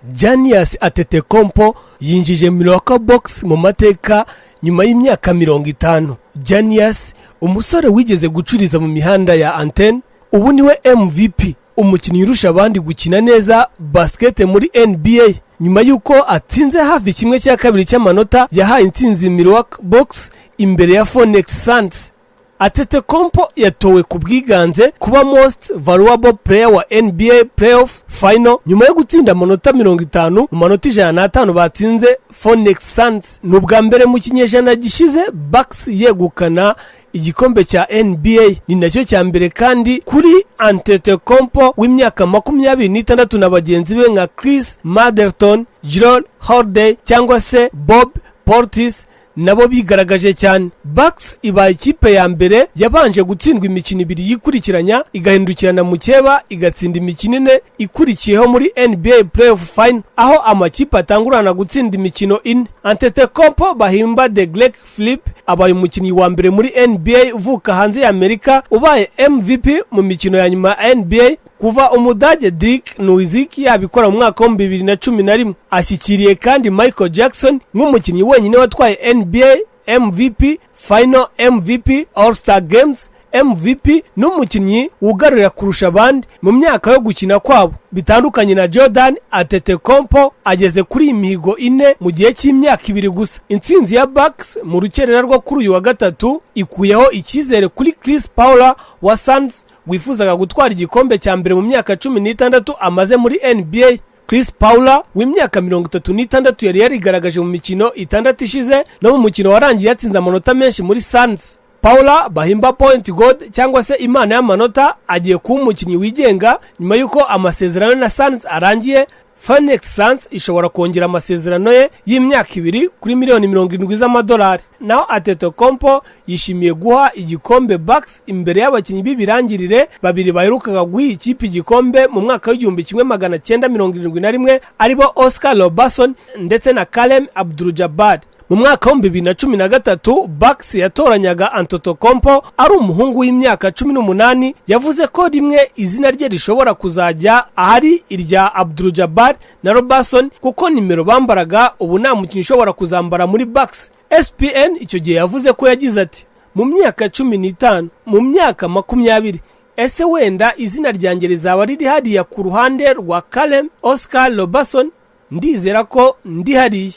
Giannis Antetokounmpo yinjije Milwaukee Bucks mu mateka nyuma y'imyaka 50. Giannis, umusore wigeze gucuruza mu mihanda ya Athens, ubu niwe MVP, umukinnyi urusha abandi gukina neza basket muri NBA, nyuma yuko atsinze hafi kimwe cya kabiri cy'amanota yahaye intsinzi Milwaukee Bucks imbere ya Phoenix Suns. Antetokounmpo yatowe ku bwiganze kuba most valuable player wa NBA playoff final nyuma yo gutsinda amanota 50 mu manota 105 batsinze Phoenix Suns. N'ubwa mbere mu kinyejana gishize Bucks yegukana igikombe cya NBA, ni nacyo cya mbere kandi kuri Antetokounmpo w'imyaka 26 na bagenzi be nka Khris Middleton, Jrue Holiday cyangwa se Bobby Portis nabo bigaragaje cyane. Bucks ibaye ikipe ya mbere yabanje gutsindwa imikino 2 yikurikiranya igahindukirana mu cyeba igatsinda imikino 4 ikurikiyeho muri NBA playoff final, aho amakipe atangurana gutsinda imikino 4. Antetokounmpo bahimba the Great Flip abaye umukinnyi wa mbere muri NBA uvuka hanze ya Amerika ubaye MVP mu mikino ya nyuma ya NBA kuva umudage Dirk Nowitzki yabikora mu mwaka wa 2011. Ashyikiriye kandi Michael Jackson nk'umukinnyi wenyine watwaye NBA MVP, Final MVP, All-Star Games MVP n'umukinnyi wugarurira kurusha abandi mu myaka yo gukina kwabo. Bitandukanye na Jordan, Antetokounmpo ageze kuri imihigo 4 mu gihe cy'imyaka 2 gusa. Intsinzi ya Bucks mu rukerera rwo kuri uyu wa gatatu ikuyeho icyizere kuri Chris Paul wa Suns wifuzaga gutwara igikombe cya mbere mu myaka 16 amaze muri NBA. Chris Paul w'imyaka 36 yari yarigaragaje mu mikino 6 ishize no mu mukino warangiye yatsinze amanota menshi muri Suns. Paul bahimba point god cyangwa se imana y'amanota agiye kuba umukinnyi wigenga nyuma yuko amasezerano na Suns arangiye. Phoenix Suns ishobora kongera amasezerano ye y'imyaka 2 kuri miliyoni 70 z'amadolari. Naho Antetokounmpo yishimiye guha igikombe Bucks imbere y'abakinnyi b'ibirangirire babiri baherukaga guha ikipe igikombe mu mwaka w'1971 aribo Oscar Robertson ndetse na Kareem Abdul-Jabbar. Mu mwaka wa 2013 Bucks yatoranyaga Antetokounmpo ari umuhungu w'imyaka 18. Yavuze ko rimwe izina rye rishobora kuzajya ahari irya Abdul-Jabbar na Robertson kuko nimero bambaraga ubu nta mukinnyi ushobora kuzambara muri Bucks. ESPN icyo gihe yavuze ko yagize ati mu myaka 15 mu myaka 20 ese wenda izina ryanjye rizaba riri hariya ku ruhande rwa Kareem Oscar Robertson? Ndizera ko ndi hariya.